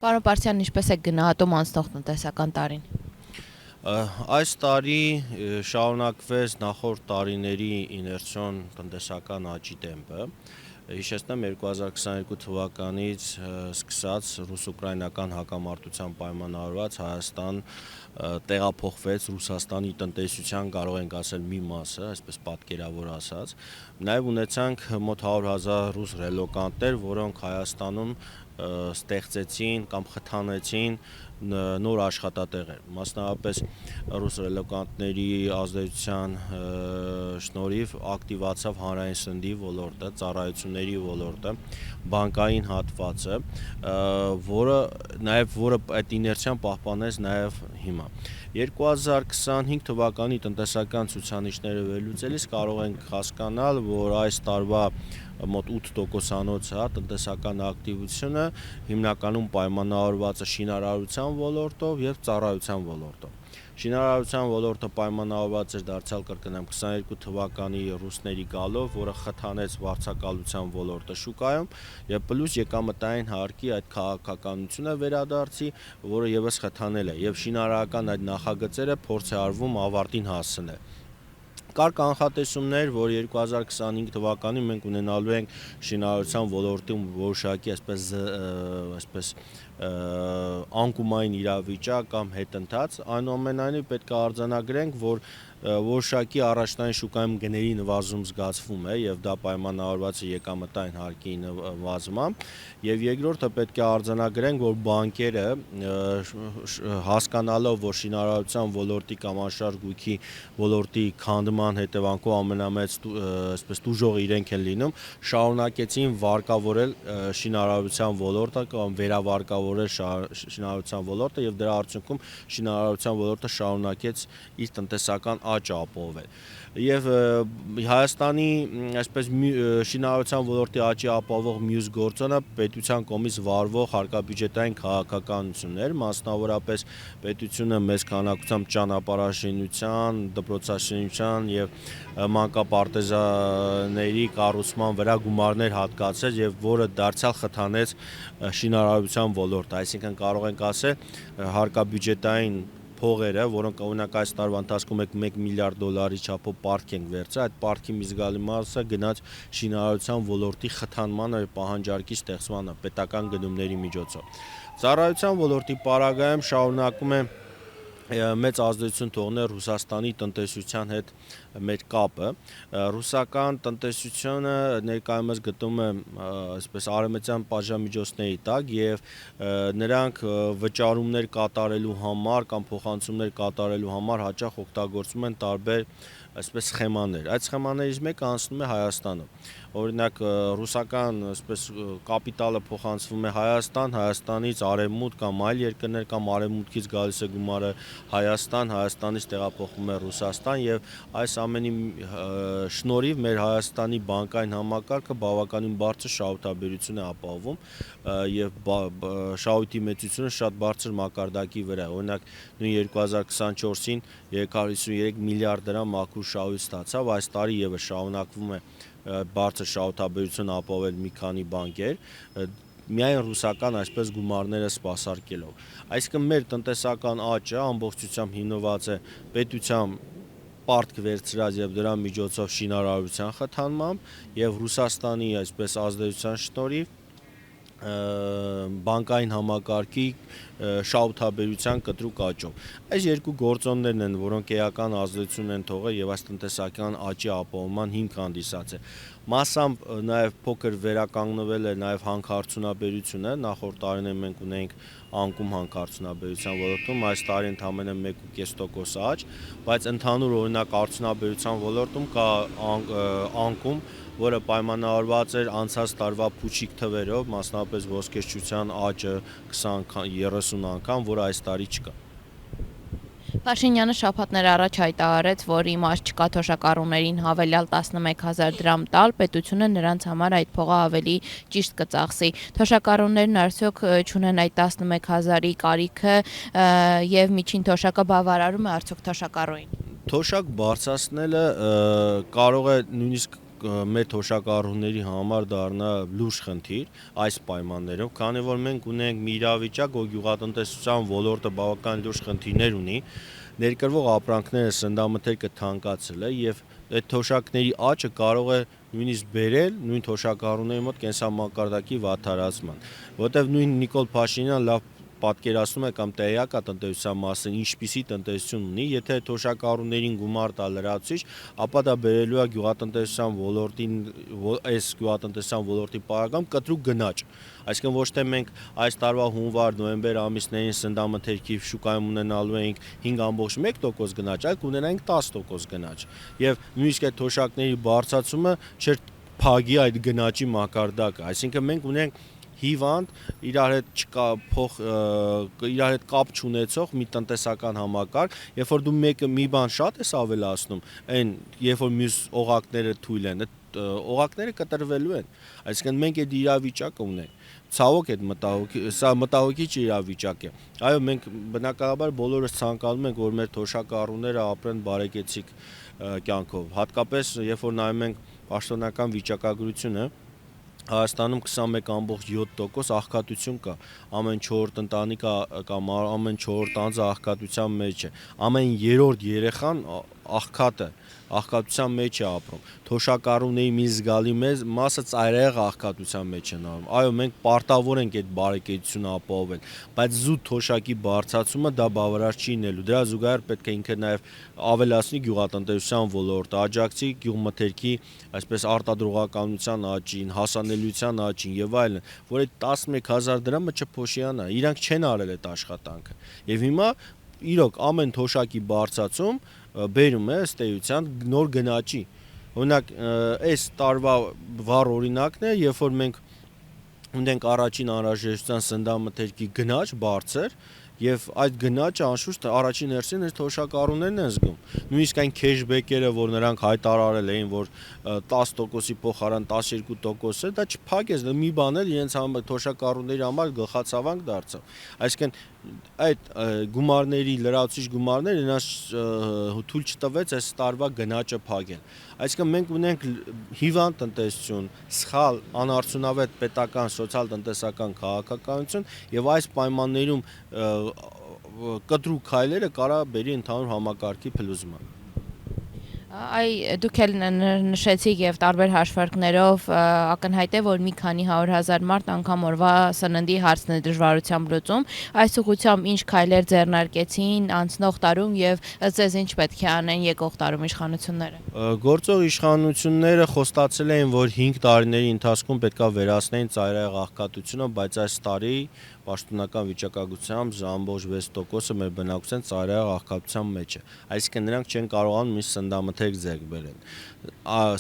Պարոն Պարսյան, ինչպես եք գնահատում անցնող տնտեսական տարին։ Այս տարի շարունակվեց նախորդ տարիների իներցիոն տնտեսական աճի տեմպը։ Հիշեցնեմ 2022 թվականից սկսած ռուս-ուկրաինական հակամարտության պայմանավորված Հայաստան տեղափոխվեց Ռուսաստանի տնտեսության, կարող ենք ասել, մի մասը, այսպես պատկերավոր ասած։ Նաև ունեցանք մոտ 100,000 ռուս ռելոկանտներ, որոնք Հայաստանում ստեղծեցին կամ խթանեցին նոր աշխատատեղեր, մասնավորապես ռուս ռելոկանտների ազդեցության շնորհիվ ակտիվացավ հանրային սննդի ոլորտը, ծառայությունների ոլորտը, բանկային հատվածը, որը այդ իներցիան պահպանեց նաև հիմա։ 2025 թվականի տնտեսական ցուցանիշները վերլուծելիս կարող ենք հասկանալ, որ այս տարվա մոտ 8%-անոց տնտեսական ակտիվությունը հիմնականում պայմանավորված է շինարարության ոլորտով եւ ծառայության ոլորտով։ Շինարարության ոլորտը պայմանավորված էր, դարձյալ կրկնեմ, 22 թվականի ռուսների գալով, որը խթանեց վարձակալության ոլորտը շուկայում եւ պլյուս եկամտային հարկի այդ քաղաքականությունը վերադարձի, որը եւս խթանել է եւ շինարարական այդ նախագծերը փորձ է արվում ավարտին հասցնել։ Կար կանխատեսումներ, որ 2025 թվականին մենք ունենալու ենք շինարարության ոլորտում որոշակի այսպես անկումային իրավիճակ կամ հետընթաց, այնուամենայնիվ պետք է արձանագրենք, որ որոշակի առաջնային շուկայում գների նվազում զգացվում է եւ դա պայմանավորված է եկամտային հարկի նվազմամբ, եւ երկրորդը պետք է արձանագրենք, որ բանկերը հասկանալով, որ շինարարության ոլորտի կամ անշարժ գույքի ոլորտի քանդման հետևանքով ամենամեծ այսպես տուժողը իրենք են լինում, շարունակեցին վարկավորել շինարարության ոլորտը կամ վերավարկավորել շինարարության ոլորտը եւ դրա արդյունքում շինարարության ոլորտը շարունակեց իր տնտեսական աճը ապահովել։ Եվ Հայաստանի այսպես շինարարության ոլորտի աճի ապահովող մյուս գործոնը պետության կողմից վարվող հարկաբյուջետային քաղաքականություններ, մասնավորապես պետությունը մեծ քանակությամբ ճանապարհաշինության, դպրոցաշինության եւ մանկապարտեզների կառուցման վրա գումարներ հատկացրեց եւ որը դարձյալ խթանեց շինարարության ոլորտը, այսինքն կարող ենք ասել հարկաբյուջետային փողերը, որոնք օրինակ այս տարվա ընթացքում 1 միլիարդ դոլարի չափով պարտք ենք վերցրել, այդ պարտքի մի զգալի մասը գնաց շինարարության ոլորտի խթանմանը, պահանջարկի ստեղծմանը պետական գնումների միջոցով։ Ծառայության ոլորտի պարագայում շարունակում է մեծ ազդեցություն թողնել Ռուսաստանի տնտեսության հետ մեր կապը։ Ռուսական տնտեսությունը ներկայումս գտնվում է այսպես արևմտյան պատժամիջոցների տակ եւ նրանք վճարումներ կատարելու համար կամ փոխանցումներ կատարելու համար հաճախ օգտագործում են տարբեր այսպես սխեմաներ։ Այդ սխեմաներից մեկը անցնում է Հայաստանում։ Օրինակ ռուսական այսպես կապիտալը փոխանցվում է Հայաստան, Հայաստանից արևմուտք կամ այլ երկրներ կամ արևմուտքից գալիս է գումարը Հայաստան, Հայաստանից տեղափոխվում է Ռուսաստան եւ այս ամենի շնորհիվ մեր Հայաստանի բանկային համակարգը բավականին բարձր շահութաբերություն է ապահովում եւ շահույթի մեծությունը շատ բարձր մակարդակի վրա է։ Օրինակ նույն 2024-ին 353 միլիարդ դրամ մաքուր շահույթ ստացավ, այս տարի եւս շարունակվում է բարձր շահութաբերություն ապահովել մի քանի բանկեր, միայն ռուսական այսպես գումարները սպասարկելով։ Այսինքն մեր տնտեսական աճը ամբողջությամբ հիմնված է պետության պարտք վերցրած եւ դրա միջոցով շինարարության խթանմամբ եւ Ռուսաստանի այսպես ազդեցության շնորհիվ բանկային համակարգի շահութաբերության կտրուկ աճով։ Այս երկու գործոններն են, որոնք էական ազդեցություն են թողել եւ այս տնտեսական աճի ապահովման հիմք հանդիսացել։ Մասամբ նաեւ փոքր վերականգնվել է նաեւ հանքարդյունաբերությունը, նախորդ տարիներին մենք ունեինք անկում հանքարդյունաբերության ոլորտում, այս տարի ընդամենը 1.5% աճ, բայց ընդհանուր օրինակ արդյունաբերության ոլորտում կա անկում, որը պայմանավորված էր անցած տարվա փուչիկ թվերով, մասնավորապես ոսկեշչության աճը 20-30 անգամ, որը այս տարի չկա։ Փաշինյանը շաբաթներ առաջ հայտարարեց, որ իմաստ չկա թոշակառուներին հավելյալ 11,000 դրամ տալ, պետությունը նրանց համար այդ փողը ավելի ճիշտ կծախսի։ Թոշակառուներն արդյոք չունեն այդ 11,000-ի կարիքը եւ միջին թոշակը բավարարում է արդյոք թոշակառուին։ Թոշակ բարձրացնելը կարող է նույնիսկ մեր թոշակառուների համար դառնա լուրջ խնդիր այս պայմաններով, քանի որ մենք ունենք մի իրավիճակ, որ գյուղատնտեսության ոլորտը բավական լուրջ խնդիրներ ունի, ներկրվող ապրանքները սննդամթերքը թանկացել է եւ այդ թոշակների աճը կարող է նույնիսկ բերել նույն թոշակառուների մոտ կենսամակարդակի վատթարացման, որտեղ նույն Նիկոլ Փաշինյանը լավ պատկերացնում է կամ տեղյակ է տնտեսության մասին, ինչպիսի տնտեսություն ունի, եթե թոշակառուներին գումար տա լրացուցիչ, ապա դա բերելու է գյուղատնտեսության ոլորտին, այս գյուղատնտեսության ոլորտի պարագայում կտրուկ գնաճ։ Այսինքն ոչ թե մենք այս տարվա հունվար-նոյեմբեր ամիսներին սննդամթերքի շուկայում ունենալու էինք 5.1% գնաճ, այլ կունենայինք 10% գնաճ։ Եվ նույնիսկ այդ թոշակների բարձրացումը չէր փագի այդ գնաճի մակարդակը, այսինքն մենք ունենք հիվանդ, իրար հետ կապ չունեցող մի տնտեսական համակարգ, երբ որ դու մի բան շատ ես ավելացնում, այն երբ որ մյուս օղակները թույլ են, օղակները կտրվելու են, այսինքն մենք այդ իրավիճակը ունենք։ Ցավոք սա մտահոգիչ իրավիճակ է։ Այո, մենք բնականաբար բոլորս ցանկանում ենք, որ մեր թոշակառուները ապրեն բարեկեցիկ կյանքով, հատկապես երբ որ նայում ենք պաշտոնական վիճակագրությունը, Հայաստանում 21.7% աղքատություն կա, ամեն 4-րդ ընտանիքը կամ ամեն 4-րդ անձը աղքատության մեջ է, ամեն 3-րդ երեխան աղքատության մեջ է ապրում, թոշակառուների մի զգալի մասը ծայրահեղ աղքատության մեջ են ապրում, այո, մենք պարտավոր ենք այդ բարեկեցությունը ապահովել, բայց զուտ թոշակի բարձրացումը դա բավարար չի լինելու, դրա զուգահեռ պետք է ինքը նաև ավելացնի գյուղատնտեսության ոլորտը, աջակցի գյուղմթերքի, այսպես արտադրողականության աճին, հասանելիության աճին եւ այլն, որ այդ 11,000 դրամը չփոշիանա, իրանք չեն արել այդ աշխատանքը։ Եվ հիմա իրոք ամեն թոշակի բարձրացում բերում է ըստ էության նոր գնաճի։ Օրինակ, այս տարվա վառ օրինակն է, երբ որ մենք ունենք առաջին անհրաժեշտության սննդամթերքի գնաճ բարձր, եւ այդ գնաճը անշուշտ առաջին հերթին այս թոշակառուներն են զգում։ Նույնիսկ այն քեշբեքերը, որ նրանք հայտարարել էին, որ 10%-ի փոխարեն 12% է, դա չփակեց, դա մի բան էլ իրենց թոշակառուների համար գլխացավանք դարձավ։ Այսինքն այդ գումարների լրացուցիչ գումարները նրանց թույլ չտվեց այս տարվա գնաճը փակել։ Այսինքն մենք ունենք հիվանդ տնտեսություն, սխալ, անարդյունավետ պետական սոցիալ-տնտեսական քաղաքականություն եւ այս պայմաններում կտրուկ քայլերը կարա բերի ընդհանուր համակարգի փլուզման։ Դուք էլ նշեցիք եւ տարբեր հաշվարկներով ակնհայտ է, որ մի քանի 100,000 մարդ անգամ օրվա սննդի հարցն է դժվարությամբ լուծում։ Այս ուղղությամբ ինչ քայլեր ձեռնարկեցին անցնող տարում եւ ըստ ձեզ ինչ պետք է անեն եկող տարում իշխանությունները։ Գործող իշխանությունները խոստացել էին, որ 5 տարիների ընթացքում պետքա վերացնեն ծայրահեղ աղքատությունը, բայց այս տարի պաշտոնական վիճակագրությամբ ամբողջ 6%-ը մեր բնակչության ծայրահեղ աղքատության մեջ է։ Այսինքն նրանք չեն կարողանում միշտ սննդամթերք ձեռք բերել։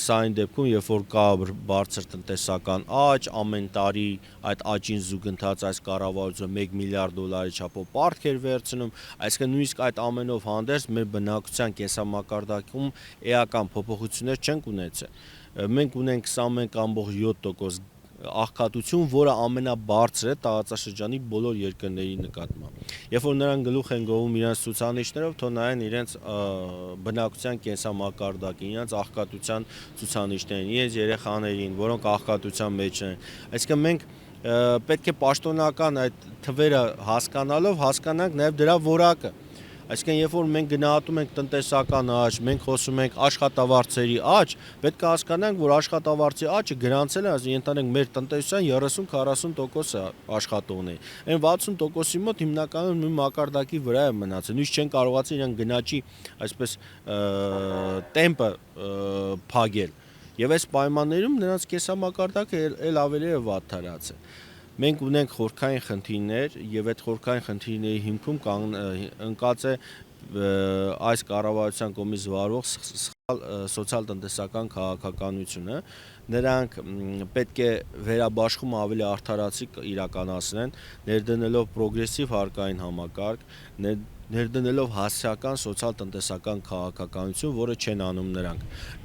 Սա այն դեպքում, երբ որ կա բարձր տնտեսական աճ, ամեն տարի այդ աճին զուգընթաց այս կառավարությունը $1 միլիարդ չափով պարտքեր վերցնում, այսինքն նույնիսկ այդ ամենով հանդերձ մեր բնակչության կենսամակարդակում էական փոփոխություններ չենք ունեցել։ Մենք ունենք 21.7% աղքատություն, որը ամենաբարձր է տարածաշրջանի բոլոր երկրների նկատմամբ։ Երբ որ նրանք գլուխ են գովում իրենց ցուցանիշներով, թող նայեն իրենց բնակչության կենսամակարդակին, իրենց աղքատության ցուցանիշներին, իրենց երեխաներին, որոնք աղքատության մեջ են։ Այսինքն մենք պետք է պաշտոնական այդ թվերը հասկանալով հասկանանք նաև դրա որակը։ Այսինքն երբ որ մենք գնահատում ենք տնտեսական աճ, մենք խոսում ենք աշխատավարձերի աճ, պետք է հասկանանք, որ աշխատավարձի աճը գրանցել է, ենթադրենք մեր տնտեսության 30-40% աշխատողների։ Այն 60%-ի մոտ հիմնականում նույն մակարդակի վրա է մնացել։ Նույնիսկ չեն կարողացել իրենք գնաճի այսպես տեմպը փակել։ Եվ այս պայմաններում նրանց կենսամակարդակը ել ավելի է վատթարացել։ Մենք ունենք խորքային խնդիրներ եւ այդ խորքային խնդիրների հիմքում ընկած է այս կառավարության կողմից վարվող սխալ սոցիալ-տնտեսական քաղաքականությունը, նրանք պետք է վերաբաշխում ավելի արդարացիկ իրականացնեն, ներդնելով պրոգրեսիվ հարկային համակարգ, ներդնելով հասարակական սոցիալ-տնտեսական քաղաքականություն, որը չեն անում նրանք։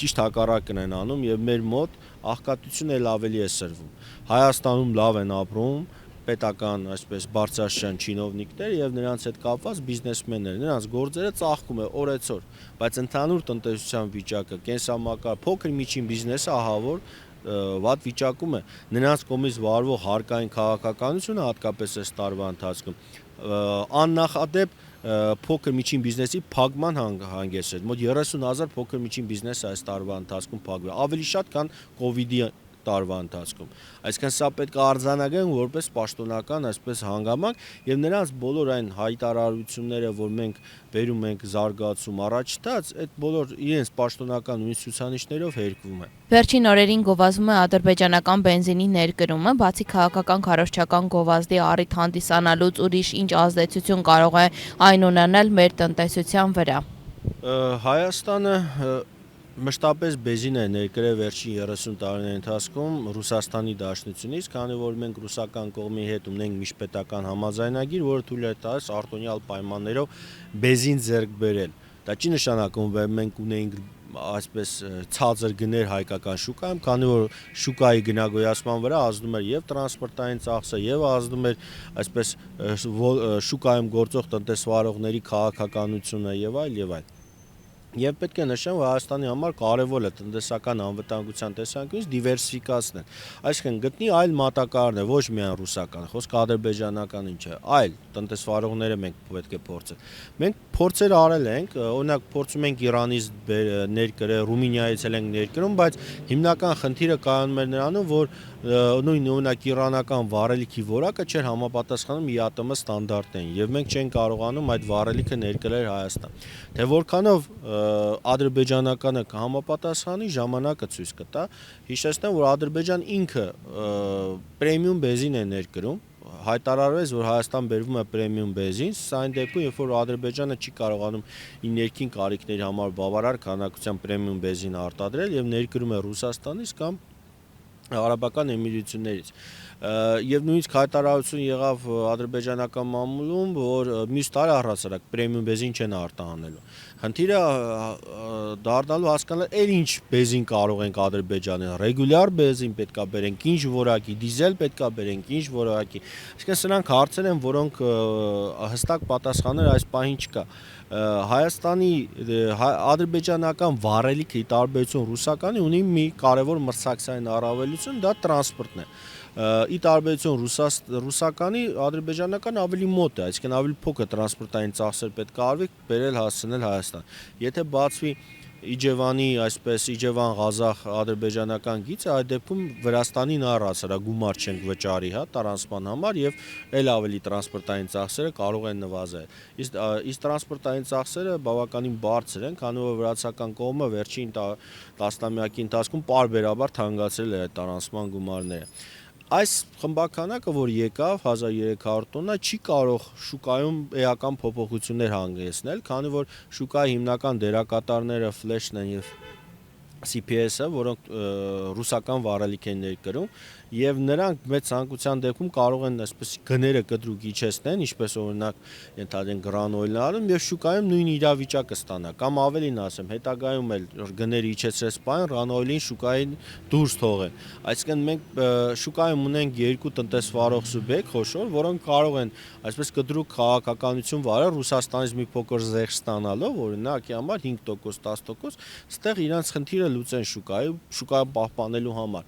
Ճիշտ հակառակն են անում եւ մեր մոտ աղքատությունը էլ ավելի է սրվում։ Հայաստանում լավ են ապրում, պետական, այսպես բարձրաշրջան չինովնիկներ եւ նրանց հետ կապված բիզնեսմեններ, նրանց գործերը ծաղկում է օրեցօր, բայց ընդհանուր տնտեսության վիճակը, կենսամակար, փոքր միջին բիզնեսը ահա որ վատ վիճակում է, նրանց կողմից վարվող հարկային քաղաքականությունը հատկապես այս տարվա ընթացքում աննախադեպ փոքր միջին բիզնեսի փակման հանգեցրեց, մոտ 30,000 փոքր միջին բիզնես այս տարվա ընթացքում փակվել, ավելի շատ քան կոവിഡ്ի տարվա ընթացքում, այսինքն սա պետք է արձանագրենք որպես պաշտոնական այսպես հանգամանք եւ նրանց բոլոր այն հայտարարությունները, որ մենք վերում ենք զարգացում առաջտած, այդ բոլոր իրենց պաշտոնական նույն ցուցանիշներով հերկվում է։ Վերջին օրերին գովազդում է ադրբեջանական բենզինի ներկրումը, բացի քաղաքական քարոզչական գովազդի առիթ հանդիսանալուց ուրիշ ինչ ազդեցություն կարող է այն ունենալ մեր տնտեսության վրա։ Հայաստանը մշտապես բենզին է ներկրել վերջին 30 տարիների ընթացքում Ռուսաստանի Դաշնությունից, քանի որ մենք ռուսական կողմի հետ ունենք միջպետական համաձայնագիր, որը թույլ է տալիս արտոնյալ պայմաններով բենզին ձեռք բերել։ Դա չի նշանակում, որ մենք ունենք այսպես ցածր գներ հայկական շուկայում, քանի որ շուկայի գնագոյացման վրա ազդում էր եւ տրանսպորտային ծախսը եւ ազդում էր այսպես շուկայում գործող տնտեսվարողների քաղաքականությունը եւ այլ։ Եվ պետք է նշեմ, որ Հայաստանի համար կարևոր է տնտեսական անվտանգության տեսանկյունից դիվերսիֆիկացնել, այսինքն գտնի այլ մատակարարներ, ոչ միայն ռուսական, խոսքը ադրբեջանականին չէ, այլ տնտեսվարողները մենք պետք է փորձենք։ Մենք փորձեր արել ենք, օրինակ փորձում ենք Իրանից ներկրել, Ռումինիայից էլ ենք ներկրում, բայց հիմնական խնդիրը կայանում էր նրանում, որ նույն օրինակ իրանական վառելիքի որակը չէր համապատասխանում ԻԱՏՄ ստանդարտներին, եւ մենք չենք կարողանում այդ վառելիքը ներկրել Հայաստան։ Թե որքանով ադրբեջանականը կհամապատասխանի, ժամանակը ցույց կտա։ Հիշեցնեմ, որ Ադրբեջան ինքը պրեմիում բենզին է ներկրում, հայտարարվեց, որ Հայաստան բերվում է պրեմիում բենզին, սա այն դեպքում, երբ որ Ադրբեջանը չի կարողանում իր ներքին կարիքների համար բավարար քանակությամբ պրեմիում բենզին արտադրել եւ ներկրում է Ռուսաստանից կամ Արաբական Էմիրություններից, եւ նույնիսկ հայտարարություն եղավ ադրբեջանական մամուլում, որ մյուս տարի առհասարակ պրեմիում բենզին չեն արտահանելու։ Խնդիրը դառնալու հասկանալ էլ ինչ բենզին կարող ենք Ադրբեջանել, ռեգուլյար բենզին պետքա բերենք, ինչ որակի, դիզել պետքա բերենք, ինչ որակի։ Այսինքն սրանք հարցեր են, որոնք հստակ պատասխաններ այս պահին չկա։ Հայաստանի ադրբեջանական վառելիքը ի տարբերություն ռուսականի ունի մի կարևոր մրցակցային առավելություն, դա տրանսպորտն է։ Ի տարբերություն ռուսականի ադրբեջանական ավելի մոտ է, այսինքն ավելի փոքր տրանսպորտային ծախսեր պետք է արվի բերել հասցնել Հայաստան։ Եթե բացվի Իջևանի, այսպես Իջևան-Ղազախ ադրբեջանական գիծը, այդ դեպքում Վրաստանին առհասարակ գումար չենք վճարի, տրանսպորտման համար եւ ել ավելի տրանսպորտային ծախսերը կարող են նվազել։ Իսկ տրանսպորտային ծախսերը բավականին բարձր են, քանի որ վրացական կողմը վերջին տասնամյակի ընթացքում պարբերաբար թանկացրել է այդ տրանսպորտման գումարները։ Այս խմբականակը, որ եկավ 1300 տոննա, չի կարող շուկայում էական փոփոխություններ հանգեցնել, քանի որ շուկայի հիմնական դերակատարները Ֆլեշն են եւ CPS-ը, որոնք ռուսական վառելիք են ներկրում, եւ նրանք մեծ ցանկության դեպքում կարող են այսպես գները կտրուկ իջեցնեն, ինչպես օրինակ ենթադրենք գրանոյլներում եւ շուկայում նույն իրավիճակը ստանա, կամ ավելին ասեմ, հետագայում էլ գները իջեցրած բան ռանոյլին շուկային դուրս թողեն։ Այսինքն մենք շուկայում ունենք երկու տնտեսվարող սուբյեկտ խոշոր, որոնք կարող են այսպես կտրուկ քաղաքականություն վարել Ռուսաստանից մի փոքր զեղչ ստանալով, օրինակի համար 5%, 10%, ստեղ իրենց խնդիրը լուծեն շուկայում պահպանելու համար։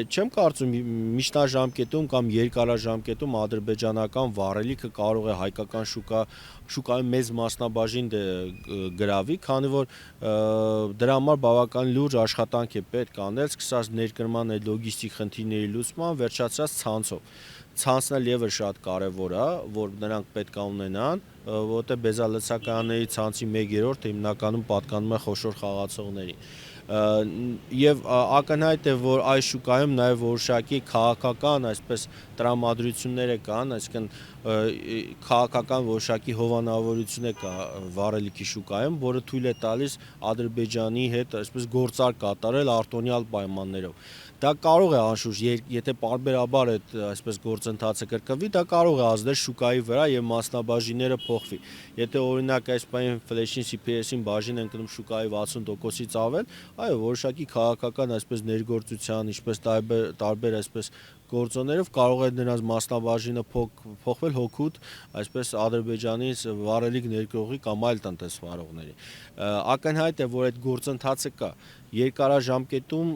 Չեմ կարծում միջնաժամկետում կամ երկարաժամկետում ադրբեջանական վառելիքը կարող է հայկական շուկայում մեծ մասնաբաժին գրավի, քանի որ դրա համար բավական լուրջ աշխատանք է պետք անել, սկսած ներկրման այդ լոգիստիկ խնդիրների լուծման, վերջացած ցանցով։ Ցանցն էլ եւս շատ կարեւոր է, որ նրանք պետք է ունենան, որտեղ բեզալցականների ցանցի 1/3-ը հիմնականում պատկանում է խոշոր խաղացողներին։ Եվ ակնհայտ է, որ այս շուկայում նաև որոշակի քաղաքական այսպես տրամադրություններ կան, այսինքն քաղաքական որոշակի հովանավորություն կա վառելիքի շուկայում, որը թույլ է տալիս Ադրբեջանի հետ այսպես գործար կատարել արտոնյալ պայմաններով։ Դա կարող է անշուշտ, եթե պարբերաբար այդ այսպես գործընթացը կրկնվի, դա կարող է ազդել շուկայի վրա եւ մասնաբաժինները փոխվի։ Եթե օրինակ այս բանին Ֆլեշին CPS-ին բաժին են կնում շուկայի 60%-ից ավել, այո, որոշակի քաղաքական այսպես ներգործության, ինչպես տարբեր այսպես գործոններով կարող է նրանց մասնաբաժինը փոխվել հօգուտ այսպես Ադրբեջանից վառելիք ներկրողի կամ այլ տնտեսվարողների։ Ակնհայտ է, որ այդ գործընթացը կա։ Երկարաժամկետում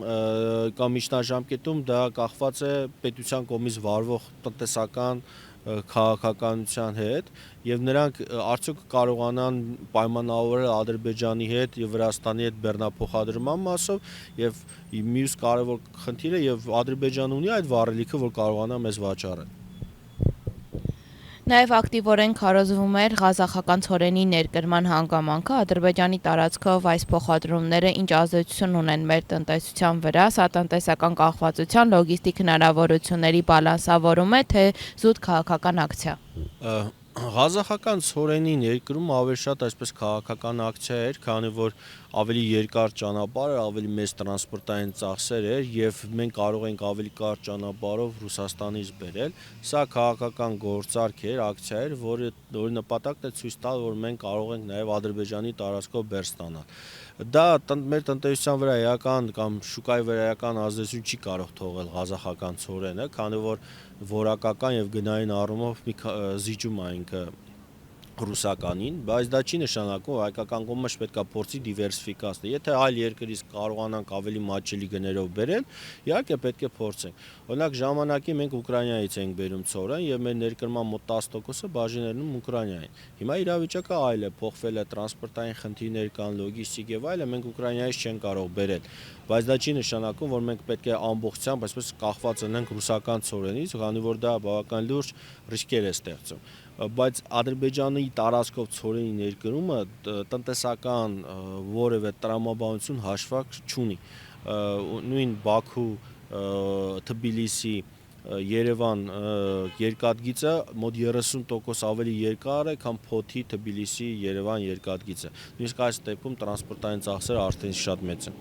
կամ միջնաժամկետում դա կախված է պետության կողմից վարվող տնտեսական քաղաքականության հետ եւ նրանք արդյոք կարողանան պայմանավորել Ադրբեջանի հետ եւ Վրաստանի հետ բեռնափոխադրման մասով եւ մյուս կարևոր խնդիրը եւ Ադրբեջանը ունի այդ վառելիքը, որ կարողանա մեզ վաճառել։ Նաև ակտիվորեն քարոզվում էր ղազախական ցորենի ներկրման հանգամանքը Ադրբեջանի տարածքով այս փոխադրումները ինչ ազդեցություն ունեն մեր տնտեսության վրա, սա տնտեսական կախվածության, լոգիստիկ հնարավորությունների բալանսավորում է, թե զուտ քաղաքական ակցիա։ Ղազախական ցորենի ներկրումը ավելի շատ այսպես քաղաքական ակցիա էր, քանի որ ավելի երկար ճանապարհ էր, ավելի մեծ տրանսպորտային ծախսեր էր եւ մենք կարող ենք ավելի կարճ ճանապարհով Ռուսաստանից բերել։ Սա քաղաքական գործարք էր, ակցիա էր, որի նպատակն է ցույց տալ, որ մենք կարող ենք նաեւ Ադրբեջանի տարածքով բեռ ստանալ։ Դա մեր տնտեսության վրա էական կամ շուկայի վրա էական ազդեցություն չի կարող թողել ղազախական ցորենը, քանի որ որակական եւ գնային առումով զիջում է ինքը ռուսականին, բայց դա չի նշանակում, որ հայկական կողմը պետք է փորձի դիվերսիֆիկացնել։ Եթե այլ երկրից կարողանանք ավելի մատչելի գներով բերել, իհարկե պետք է փորձենք։ Օրինակ ժամանակի մենք Ուկրաինայից ենք բերում ցորեն եւ մեր ներկրման մոտ 10%-ը բաժինելնում Ուկրաինային։ Հիմա իրավիճակը այլ է, փոխվել է տրանսպորտային խնդիրներ կան, լոգիստիկ եւ այլը, մենք Ուկրաինայից չենք կարող բերել, բայց դա չի նշանակում, որ մենք պետք է ամբողջությամբ այսպես կախված լինենք ռուսական ցորենից, քանի որ դա բավական լուրջ ռիսկեր է ստեղծում։ Բայց Ադրբեջանի տարածքով ցորենի ներկրումը տնտեսական որևէ տրամաբանություն հաշվակ չունի։ Նույն Բաքու, Թբիլիսի, Երևան երկաթգիծը մոտ 30% ավելի երկար է, քան Փոթի, Թբիլիսի, Երևան երկաթգիծը։ Նույնիսկ այս դեպքում տրանսպորտային ծախսերը արդեն շատ մեծ են։